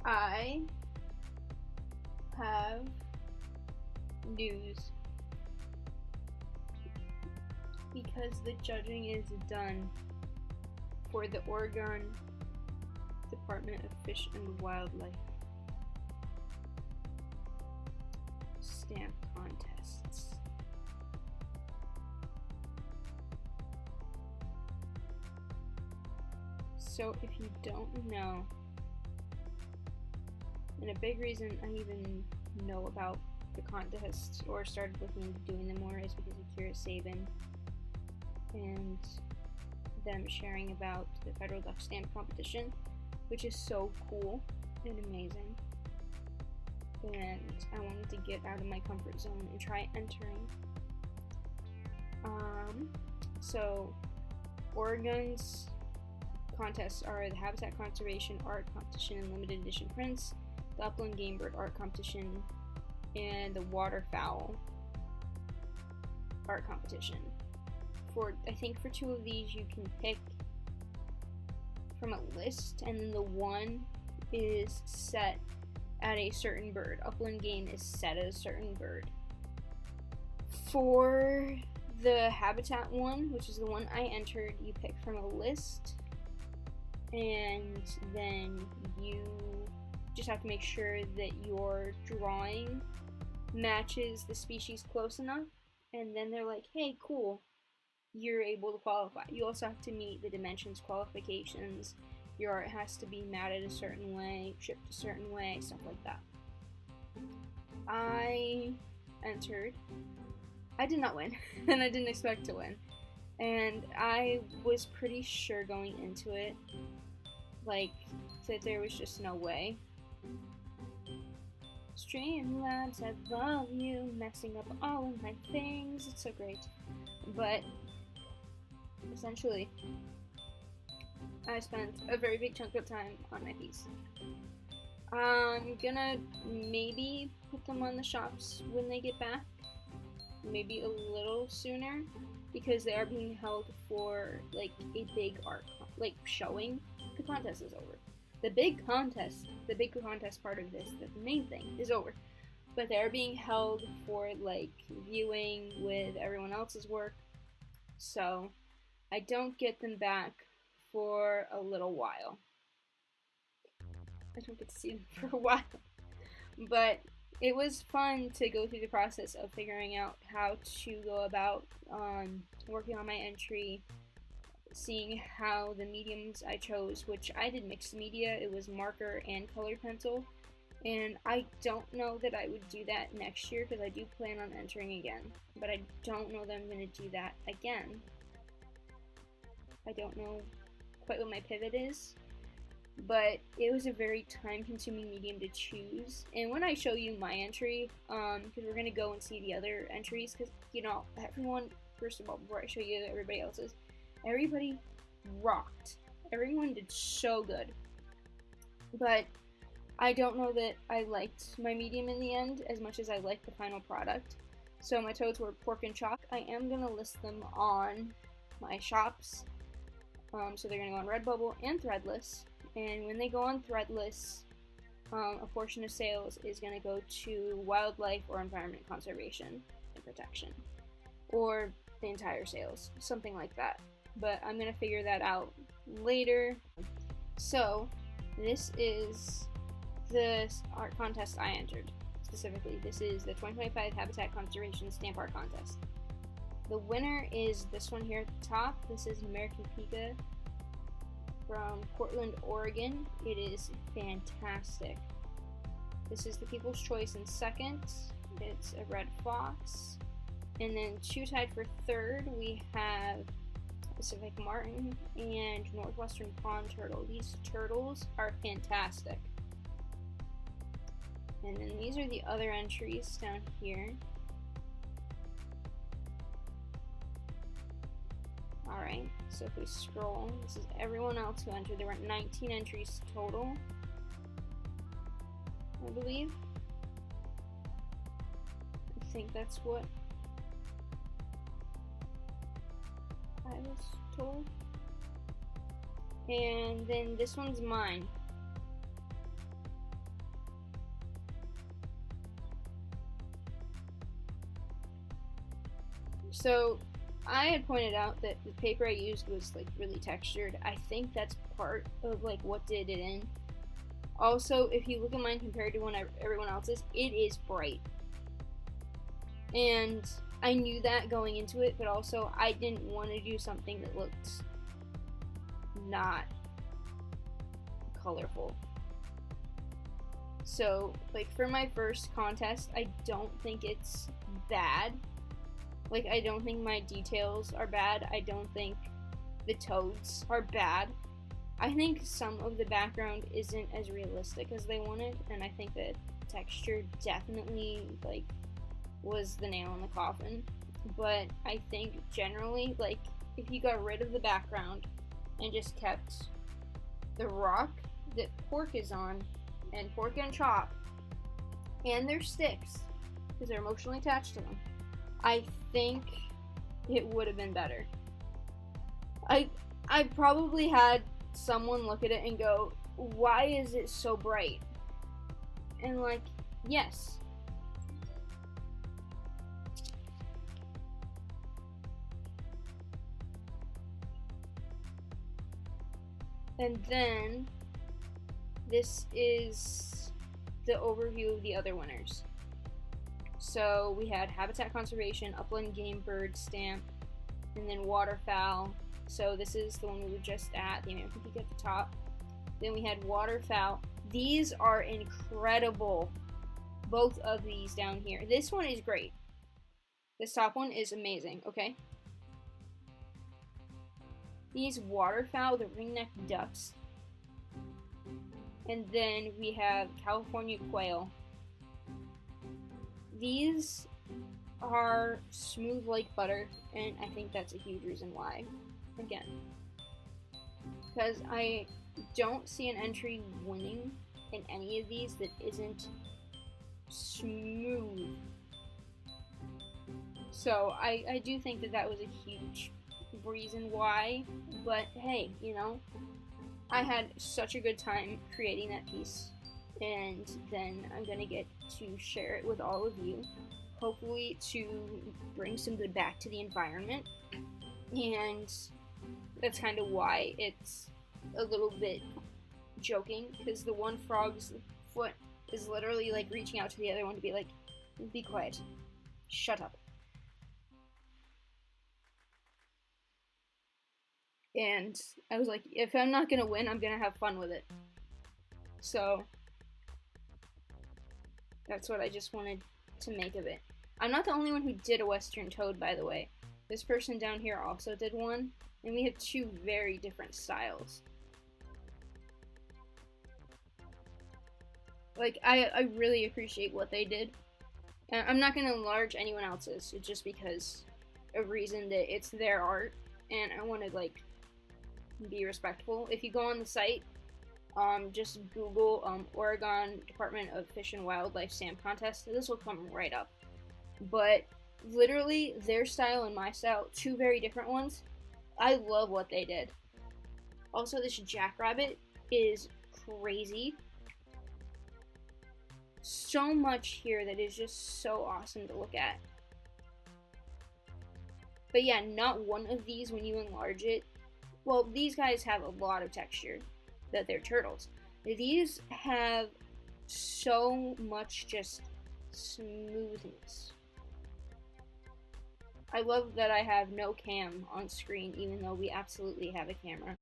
I have news. Because the judging is done for the Oregon Department of Fish and Wildlife stamp contests. So if you don't know, and a big reason I even know about the contests or started looking into doing them more is because of Kira Sabin and them sharing about the federal duck stamp competition, which is so cool and amazing. And I wanted to get out of my comfort zone and try entering. So Oregon's contests are the Habitat Conservation Art Competition and Limited Edition Prints, the Upland Game Bird Art Competition, and the Waterfowl Art Competition. I think for two of these you can pick from a list, and then the one is set at a certain bird. Upland Game is set at a certain bird. For the Habitat one, which is the one I entered, you pick from a list, and then you just have to make sure that your drawing matches the species close enough, and then they're like, hey, cool, you're able to qualify. You also have to meet the dimensions qualifications. Your art has to be matted a certain way, shipped a certain way, stuff like that. I entered. I did not win, and I didn't expect to win. And I was pretty sure going into it, like, that there was just no way. Streamlabs, I love you, messing up all of my things, it's so great. But essentially, I spent a very big chunk of time on my piece. I'm gonna maybe put them on the shops when they get back, maybe a little sooner, because they are being held for like a big art showing. The contest is over. The big contest part of this, the main thing, is over. But they're being held for like viewing with everyone else's work. So I don't get them back for a little while. I don't get to see them for a while. But it was fun to go through the process of figuring out how to go about working on my entry, seeing how the mediums I chose, which I did mixed media, it was marker and colored pencil, and I don't know that I would do that next year because I do plan on entering again, but I don't know that I'm going to do that again. I don't know quite what my pivot is, but it was a very time-consuming medium to choose. And when I show you my entry, because we're going to go and see the other entries, because, you know, everyone, first of all, before I show you everybody else's, everybody rocked. Everyone did so good. But I don't know that I liked my medium in the end as much as I liked the final product. So my toads were pork and chalk. I am going to list them on my shops. So they're going to go on Redbubble and Threadless. And when they go on Threadless, a portion of sales is going to go to wildlife or environment conservation and protection. Or the entire sales, something like that. But I'm going to figure that out later. So, this is the art contest I entered. Specifically, this is the 2025 Habitat Conservation Stamp Art Contest. The winner is this one here at the top. This is American Pika from Portland, Oregon. It is fantastic. This is the People's Choice in second. It's a red fox. And then two tied for third, we have Pacific Martin and Northwestern Pond Turtle. These turtles are fantastic. And then these are the other entries down here. Alright, so if we scroll, this is everyone else who entered. There were 19 entries total, I believe. I think that's what I was told. And then this one's mine. So I had pointed out that the paper I used was like really textured. I think that's part of like what did it in. Also, if you look at mine compared to everyone else's, it is bright. And I knew that going into it, but also I didn't want to do something that looked not colorful. So, like, for my first contest, I don't think it's bad. Like, I don't think my details are bad. I don't think the toads are bad. I think some of the background isn't as realistic as they wanted, and I think the texture definitely, like, was the nail in the coffin. But I think generally, like, if you got rid of the background and just kept the rock that Pork is on, and Pork and Chop, and their sticks, because they're emotionally attached to them, I think it would have been better. I probably had someone look at it and go, why is it so bright? And like, yes. And then this is the overview of the other winners. So we had habitat conservation, upland game bird stamp, and then waterfowl. So this is the one we were just at, the American Peak at the top. Then we had waterfowl. These are incredible. Both of these down here. This one is great. This top one is amazing, okay? These waterfowl, the ring-necked ducks. And then we have California quail. These are smooth like butter, and I think that's a huge reason why. Again, because I don't see an entry winning in any of these that isn't smooth. So I do think that was a huge reason why, but hey, you know, I had such a good time creating that piece, and then I'm gonna get to share it with all of you, hopefully to bring some good back to the environment. And that's kind of why it's a little bit joking, because the one frog's foot is literally like reaching out to the other one to be like, be quiet, shut up. And I was like, if I'm not gonna win, I'm gonna have fun with it. So that's what I just wanted to make of it. I'm not the only one who did a western toad, by the way. This person down here also did one, and we have two very different styles. Like, I really appreciate what they did. I'm not going to enlarge anyone else's, just because of reason that it's their art, and I want to, like, be respectful. If you go on the site, just Google Oregon Department of Fish and Wildlife Stamp Contest. This will come right up. But literally, their style and my style, two very different ones. I love what they did. Also, this jackrabbit is crazy. So much here that is just so awesome to look at. But yeah, not one of these, when you enlarge it, well, these guys have a lot of texture, that they're turtles. These have so much just smoothness. I love that I have no cam on screen, even though we absolutely have a camera.